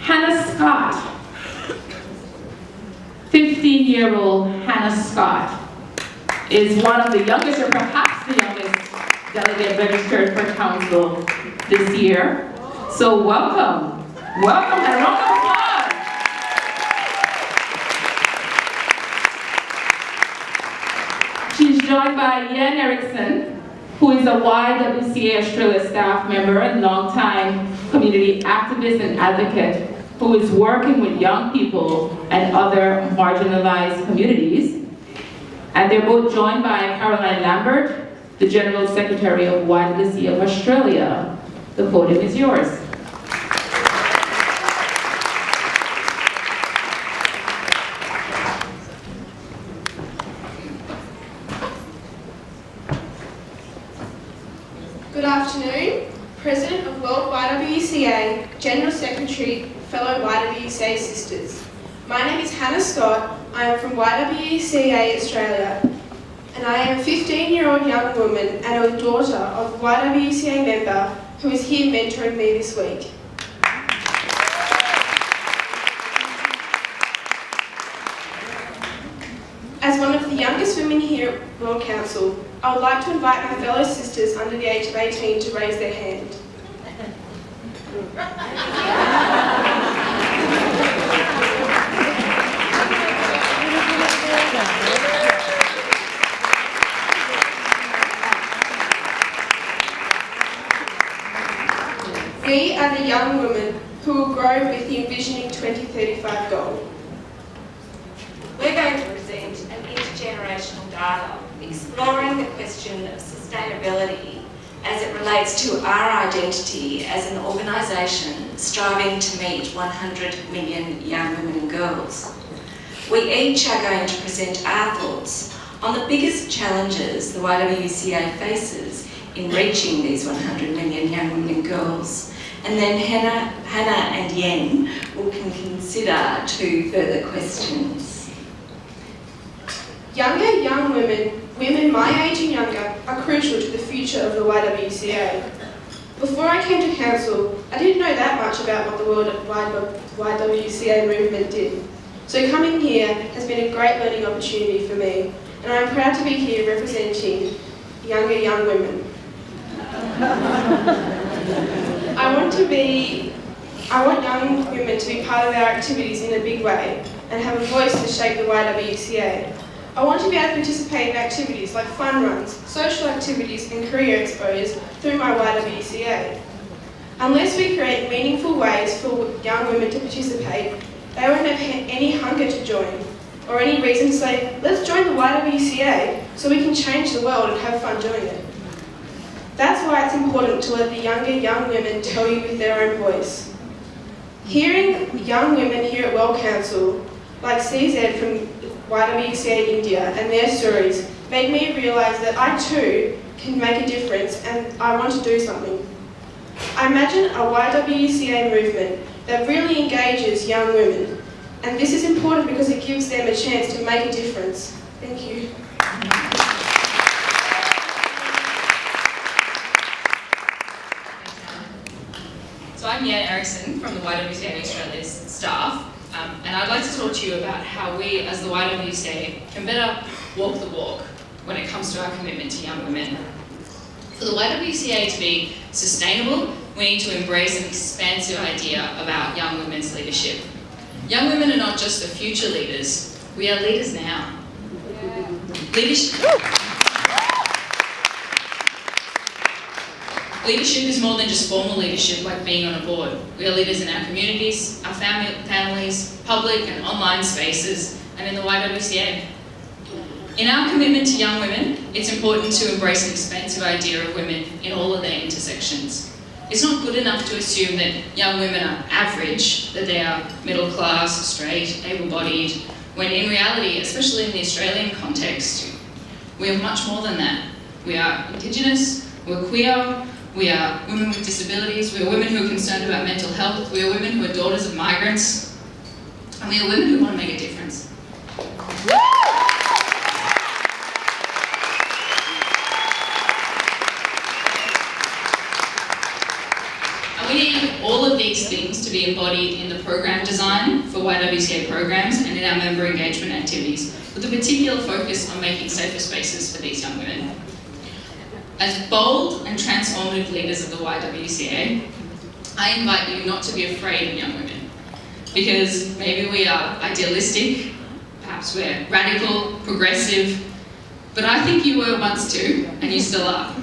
Hannah Scott, 15-year-old Hannah Scott, is one of the youngest, or perhaps the youngest, delegate registered for council this year. So welcome, welcome, and a round of applause. She's joined by Yen Eriksen, who is a YWCA Australia staff member and longtime community activist and advocate who is working with young people and other marginalized communities. And they're both joined by Caroline Lambert, the General Secretary of YWCA of Australia. The podium is yours. Good afternoon, President of World YWCA, General Secretary, fellow YWCA sisters. My name is Hannah Scott. I am from YWCA Australia, and I am a 15-year-old young woman and a daughter of a YWCA member who is here mentoring me this week. As one of the youngest women here at World Council, I would like to invite my fellow sisters under the age of 18 to raise their hand. We are the young women who will grow with the Envisioning 2035 goal. We're going to present an intergenerational dialogue exploring the question of sustainability as it relates to our identity as an organisation striving to meet 100 million young women and girls. We each are going to present our thoughts on the biggest challenges the YWCA faces in reaching these 100 million young women and girls. And then Hannah and Yen will consider two further questions. Younger young women my age and younger, are crucial to the future of the YWCA. Before I came to Council, I didn't know that much about what the World YWCA movement did. So coming here has been a great learning opportunity for me, and I'm proud to be here representing younger young women. I want young women to be part of our activities in a big way and have a voice to shape the YWCA. I want to be able to participate in activities like fun runs, social activities and career expos through my YWCA. Unless we create meaningful ways for young women to participate, they won't have any hunger to join or any reason to say, let's join the YWCA so we can change the world and have fun doing it. That's why it's important to let the younger young women tell you with their own voice. Hearing young women here at World Council, like CZ from YWCA India and their stories, made me realise that I too can make a difference and I want to do something. I imagine a YWCA movement that really engages young women, and this is important because it gives them a chance to make a difference. Thank you. So I'm Yen Eriksen from the YWCA Australia's staff, and I'd like to talk to you about how we as the YWCA can better walk the walk when it comes to our commitment to young women. For the YWCA to be sustainable, we need to embrace an expansive idea about young women's leadership. Young women are not just the future leaders, we are leaders now. Leadership is more than just formal leadership like being on a board. We are leaders in our communities, our families, public and online spaces, and in the YWCA. In our commitment to young women, it's important to embrace an expansive idea of women in all of their intersections. It's not good enough to assume that young women are average, that they are middle class, straight, able-bodied, when in reality, especially in the Australian context, we are much more than that. We are Indigenous, we're queer, we are women with disabilities, we are women who are concerned about mental health, we are women who are daughters of migrants, and we are women who want to make a difference. And we need all of these things to be be embodied in the program design for YWCA programs and in our member engagement activities, with a particular focus on making safer spaces for these young women. As bold and transformative leaders of the YWCA, I invite you not to be afraid of young women, because maybe we are idealistic, perhaps we're radical, progressive, but I think you were once too, and you still are.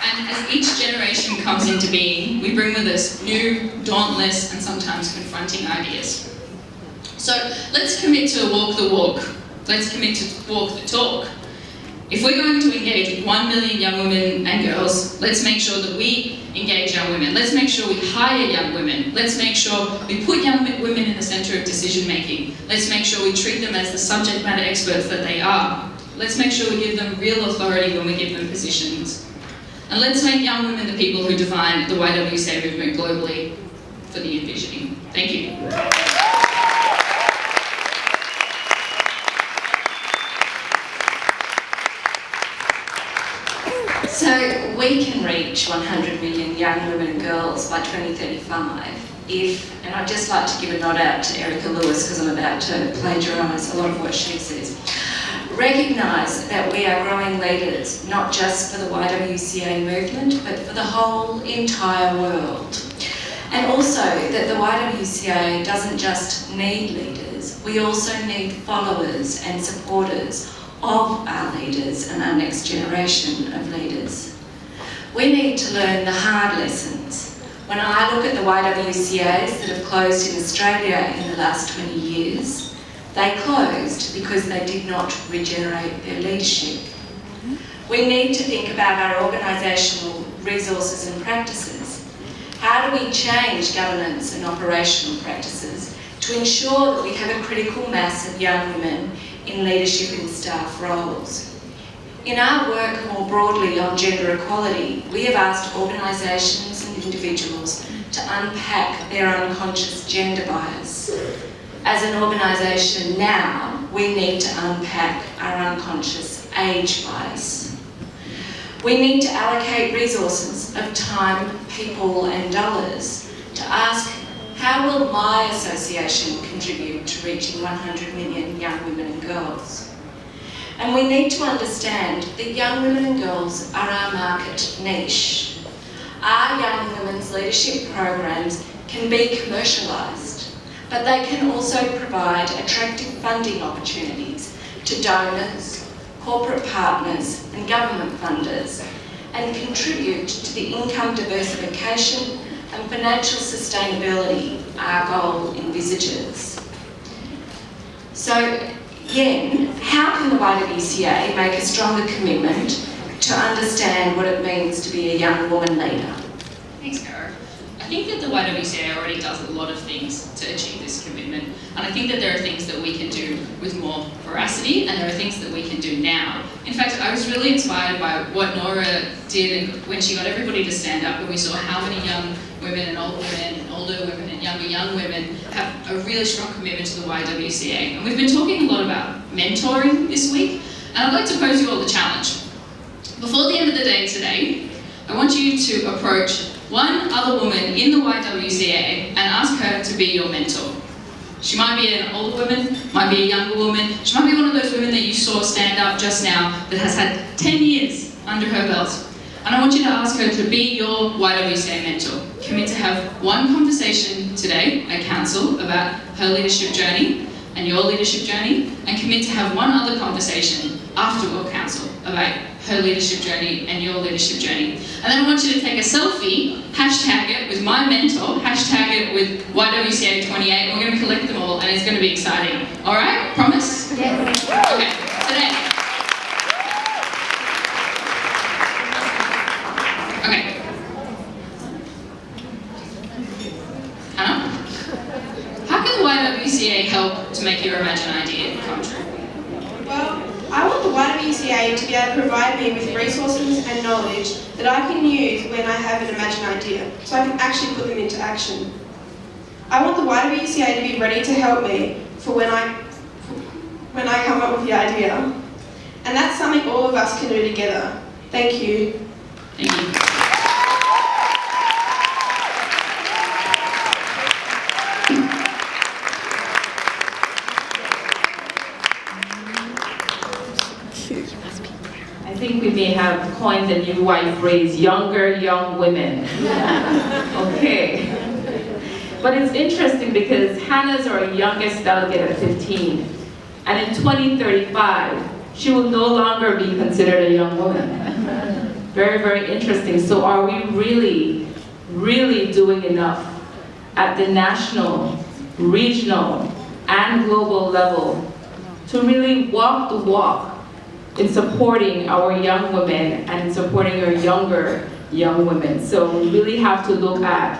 And as each generation comes into being, we bring with us new, dauntless, and sometimes confronting ideas. So let's commit to walk the walk. Let's commit to walk the talk. If we're going to engage 1 million young women and girls, let's make sure that we engage young women. Let's make sure we hire young women. Let's make sure we put young women in the centre of decision making. Let's make sure we treat them as the subject matter experts that they are. Let's make sure we give them real authority when we give them positions. And let's make young women the people who define the YWCA movement globally for the envisioning. Thank you. So we can reach 100 million young women and girls by 2035 if, and I'd just like to give a nod out to Erica Lewis because I'm about to plagiarise a lot of what she says. Recognise that we are growing leaders, not just for the YWCA movement, but for the whole entire world. And also that the YWCA doesn't just need leaders, we also need followers and supporters of our leaders and our next generation of leaders. We need to learn the hard lessons. When I look at the YWCAs that have closed in Australia in the last 20 years, they closed because they did not regenerate their leadership. We need to think about our organisational resources and practices. How do we change governance and operational practices to ensure that we have a critical mass of young women in leadership and staff roles? In our work more broadly on gender equality, we have asked organisations and individuals to unpack their unconscious gender bias. As an organisation now, we need to unpack our unconscious age bias. We need to allocate resources of time, people and dollars to ask, how will my association contribute to reaching 100 million young women and girls? And we need to understand that young women and girls are our market niche. Our young women's leadership programs can be commercialised, but they can also provide attractive funding opportunities to donors, corporate partners and government funders, and contribute to the income diversification and financial sustainability our goal envisages. So, Yen, how can the YWCA make a stronger commitment to understand what it means to be a young woman leader? Thanks, Cara. I think that the YWCA already does a lot of things to achieve this commitment, and I think that there are things that we can do with more veracity, and there are things that we can do now. In fact, I was really inspired by what Nora did when she got everybody to stand up, and we saw how many young women and older women and younger young women have a really strong commitment to the YWCA. And we've been talking a lot about mentoring this week, and I'd like to pose you all the challenge. Before the end of the day today, I want you to approach one other woman in the YWCA and ask her to be your mentor. She might be an older woman, might be a younger woman, she might be one of those women that you saw stand up just now that has had 10 years under her belt. And I want you to ask her to be your YWCA mentor. Commit to have one conversation today at council about her leadership journey and your leadership journey, and commit to have one other conversation after World Council about her leadership journey and your leadership journey. And then I want you to take a selfie, hashtag it with my mentor, hashtag it with YWCA 28, and we're going to collect them all, and it's going to be exciting. All right? Promise? Yes. Okay, today. Okay. Hannah? How can the YWCA help to make your imagined idea come true? Well, I want the YWCA to be able to provide me with resources and knowledge that I can use when I have an imagined idea, so I can actually put them into action. I want the YWCA to be ready to help me for when I come up with the idea. And that's something all of us can do together. Thank you. Thank you. coined the new white phrase, younger young women. Okay. But it's interesting because Hannah's our youngest delegate at 15. And in 2035, she will no longer be considered a young woman. Very, very interesting. So are we really doing enough at the national, regional, and global level to really walk the walk in supporting our young women and supporting our younger young women? So we really have to look at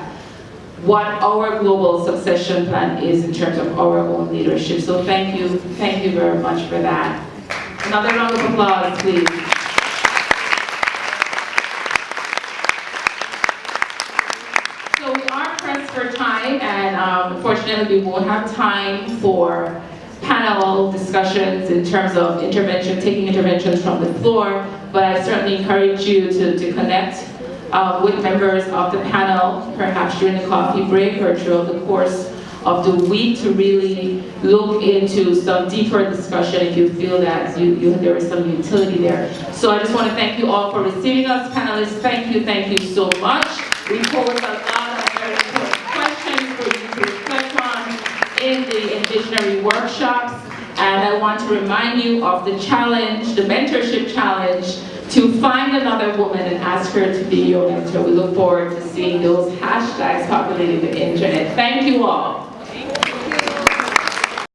what our global succession plan is in terms of our own leadership. So thank you very much for that. Another round of applause, please. So we are pressed for time, and unfortunately we won't have time for panel discussions in terms of taking interventions from the floor, but I certainly encourage you to connect with members of the panel, perhaps during the coffee break or throughout the course of the week, to really look into some deeper discussion if you feel that there is some utility there. So I just want to thank you all for receiving us, panelists. Thank you so much. We posed a lot of very important questions for you to reflect on in the Indigenary workshops, and I want to remind you of the challenge, the mentorship challenge, to find another woman and ask her to be your mentor. We look forward to seeing those hashtags populating the internet. Thank you all.